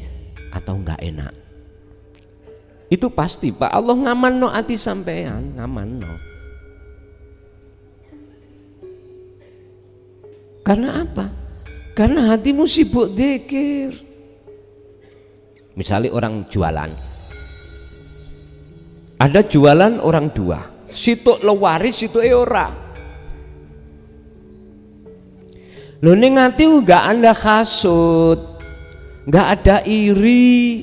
atau enggak enak. Itu pasti Pak, Allah ngamanno ati sampean, ngamanno. Karena apa? Karena hatimu sibuk dzikir. Misalnya orang jualan, ada jualan orang dua, situ lewaris situ ora. Lo ning ati enggak Anda hasud, enggak ada iri.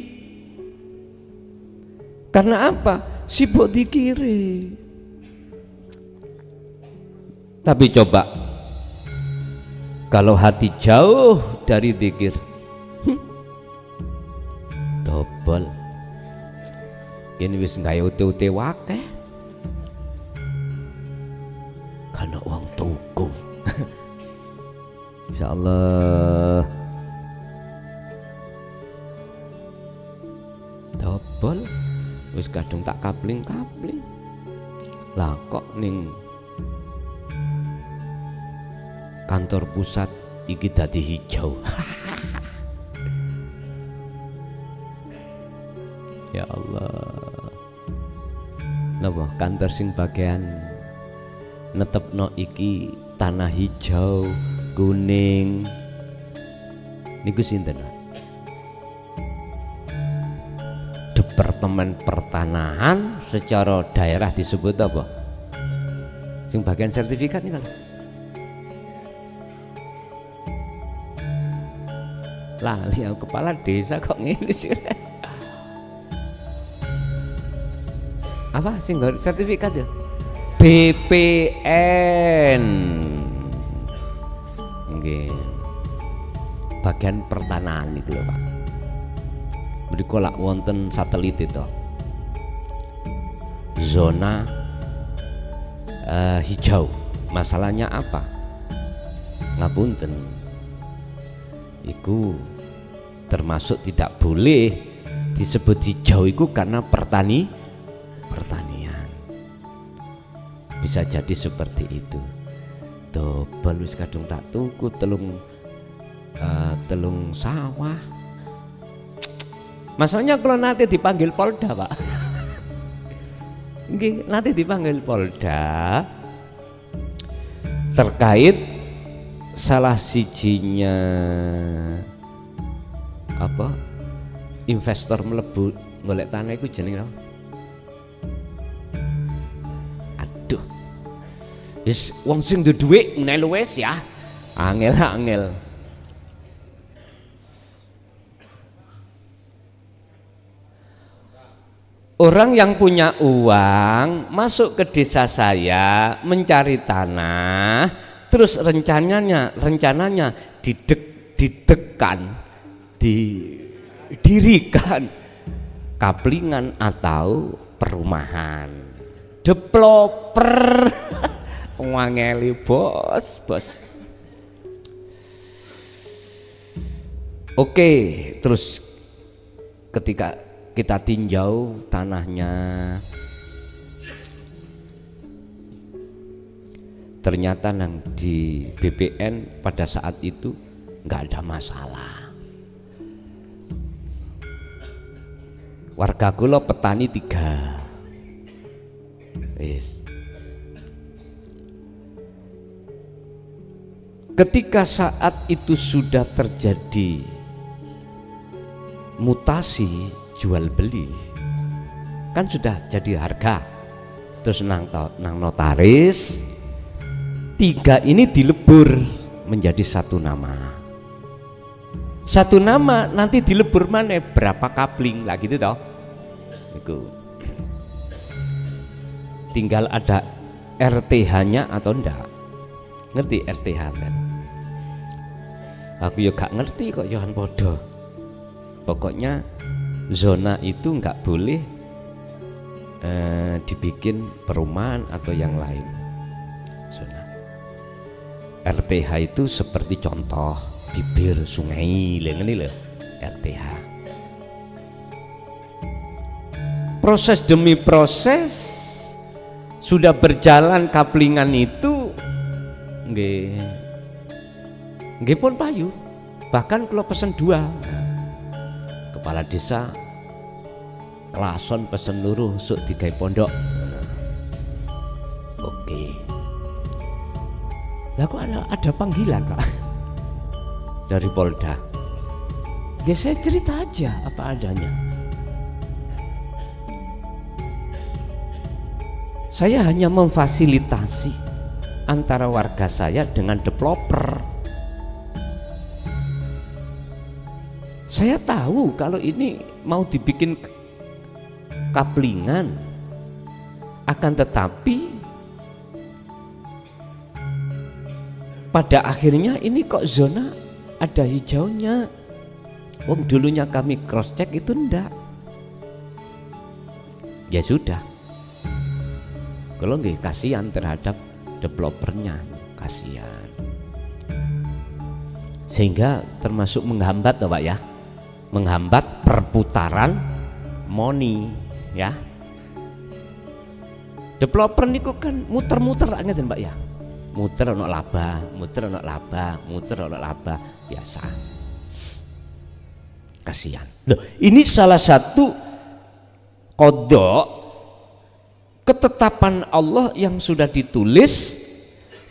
Karena apa? Sibuk dikiri. Tapi coba kalau hati jauh dari dzikir, dobel. Kene wis gawe ute-ute wakeh. Karena uang tuku. Insyaallah. Dobel wis kadung tak kapling-kapling. Lah kok ning kantor pusat iki dadi hijau. Ya Allah. Napa kantor sing bagian netepno iki tanah hijau, kuning. Niku sinten? Departemen Pertanahan secara daerah disebut apa? Sing bagian sertifikat nih kan? Lah, lihat kepala desa kok ngene sih. Apa sing sertifikat ya? BPN. Nggih. Bagian pertanahan iki lho, Pak. Mriko lak wonten satelit itu. Zona hijau. Masalahnya apa? Ngapunten. Iku termasuk tidak boleh disebut hijau itu karena pertanian. Bisa jadi seperti itu. Dobel wis kadung tak tuku telung sawah. Masalahnya kalau nanti dipanggil Polda, Pak. Nggih, nanti dipanggil Polda terkait salah sijinya apa investor melebu golek tanah itu jeneng apa? Aduh, wis wong sing duwe dhuwit ngene wis ya, angel. Orang yang punya uang masuk ke desa saya mencari tanah, terus rencananya didirikan kaplingan atau perumahan. Developer ngangeli bos. Oke, terus ketika kita tinjau tanahnya, ternyata nang di BPN pada saat itu nggak ada masalah. Warga kula petani 3. Yes. Ketika saat itu sudah terjadi mutasi jual beli, kan sudah jadi harga, terus nang notaris 3 ini dilebur menjadi 1 nama. Satu nama nanti dilebur mana berapa kapling lah gitu toh. Itu tinggal ada RTH-nya atau enggak. Ngerti RTH kan? Aku ya gak ngerti kok Yohan podo. Pokoknya zona itu nggak boleh dibikin perumahan atau yang lain. Zona RTH itu seperti contoh bibir sungai ini loh RTH. Proses demi proses sudah berjalan kaplingan itu nggih pun payu. Bahkan kalau pesen 2 kepala desa Klason pesen luruh suk digawe pondok. Oke. Lah kok ada panggilan Pak dari Polda. Ya saya cerita aja apa adanya. Saya hanya memfasilitasi antara warga saya dengan developer. Saya tahu kalau ini mau dibikin kaplingan, akan tetapi pada akhirnya ini kok zona ada hijaunya. Wong dulunya kami cross check itu ndak. Ya sudah. Kalau nggih kasihan terhadap developernya, kasihan. Sehingga termasuk menghambat toh Pak ya. Menghambat perputaran money ya. Developer niku kan muter-muter ngeten Mbak ya. Muter ono laba, muter ono laba, muter ono laba, biasa. Kasihan. Loh, ini salah satu kodok ketetapan Allah yang sudah ditulis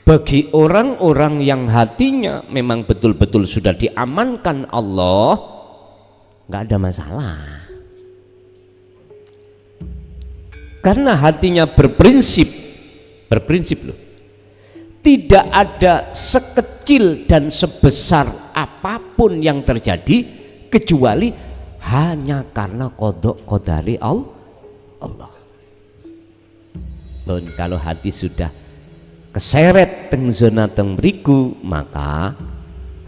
bagi orang-orang yang hatinya memang betul-betul sudah diamankan Allah, nggak ada masalah. Karena hatinya berprinsip loh. Tidak ada sekecil dan sebesar apapun yang terjadi kecuali hanya karena kodok kodari Allah. Dan kalau hati sudah keseret teng zona teng mriku, maka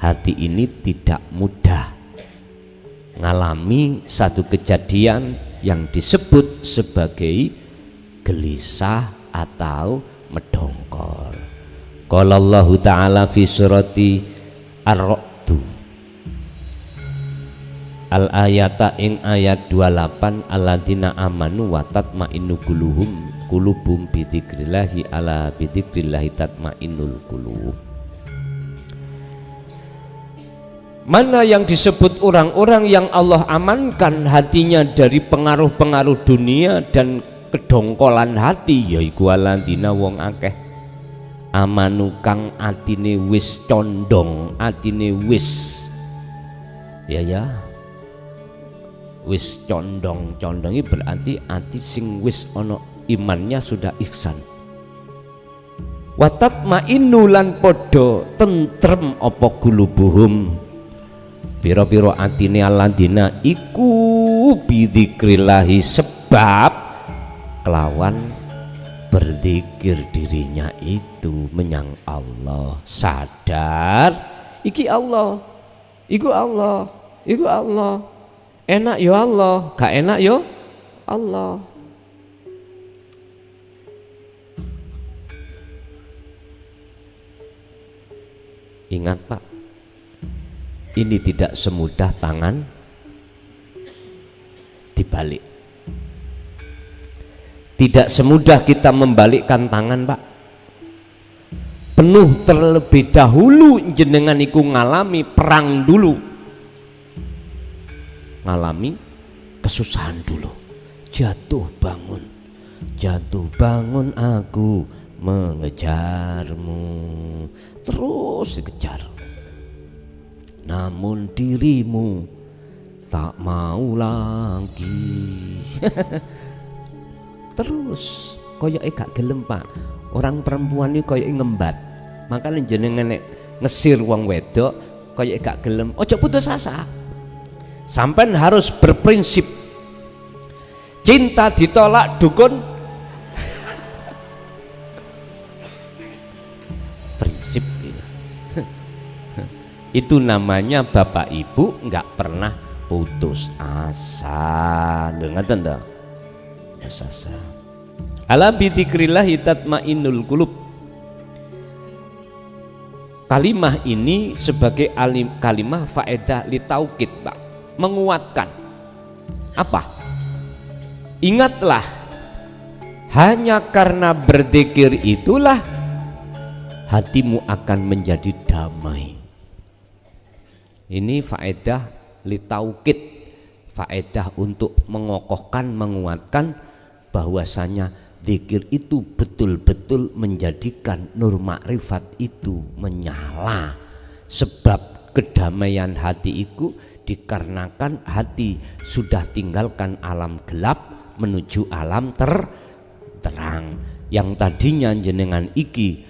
hati ini tidak mudah ngalami satu kejadian yang disebut sebagai gelisah atau medongkol. Qala Allah Ta'ala fi surati Ar-Ra'd al-ayata ing ayat 28 alladzina amanu wa tatma'innu qulubuhum bi dzikrillahi ala bi dzikrillahi tatma'innul qulub. Mana yang disebut orang-orang yang Allah amankan hatinya dari pengaruh-pengaruh dunia dan kedongkolan hati, yaiku alladzina wong akeh amanu kang atine wis condong, atine wis wis condongi berarti ati sing wis ono imannya sudah ihsan. Watat ma'innu lan podo tentrem apa gulubuhum piro-piro atine alladzina iku bidzikrillahi sebab kelawan berzikir dirinya itu menyang Allah, sadar iki Allah, iku Allah, iku Allah. Enak yo Allah, gak enak yo Allah. Ingat Pak, ini tidak semudah tangan dibalik. Tidak semudah kita membalikkan tangan Pak. Penuh terlebih dahulu jenengan iku ngalami perang dulu, ngalami kesusahan dulu, jatuh bangun aku mengejarmu, terus dikejar, namun dirimu tak mau lagi. Terus koyo gak gelem Pak. Orang perempuan ini koyo ngembat, makanya jenengan nek ngesir wong wedok kayak gak gelem, ojo putus asa. Sampean harus berprinsip. Cinta ditolak dukun prinsip gitu. Itu namanya bapak ibu nggak pernah putus asa. Dengar tanda putus asa. Ala bidzikrillah tatmainnul qulub. Kalimah ini sebagai kalimah faedah litaukid, Pak, menguatkan. Apa? Ingatlah, hanya karena berzikir itulah hatimu akan menjadi damai. Ini faedah litaukid, faedah untuk mengokohkan, menguatkan bahwasanya zikir itu betul-betul menjadikan nur makrifat itu menyala. Sebab kedamaian hati itu dikarenakan hati sudah tinggalkan alam gelap menuju alam terang. Yang tadinya jenengan iki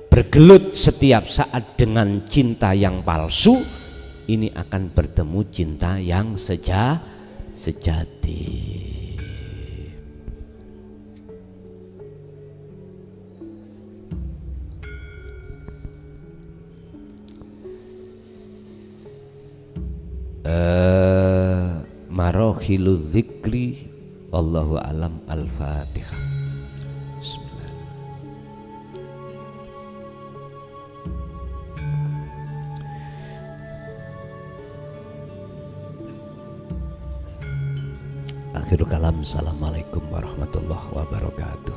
bergelut setiap saat dengan cinta yang palsu, ini akan bertemu cinta yang sejati. Marahilul dzikri wallahu alam. Al-Fatihah. Bismillah. Akhirul kalam. Assalamualaikum warahmatullahi wabarakatuh.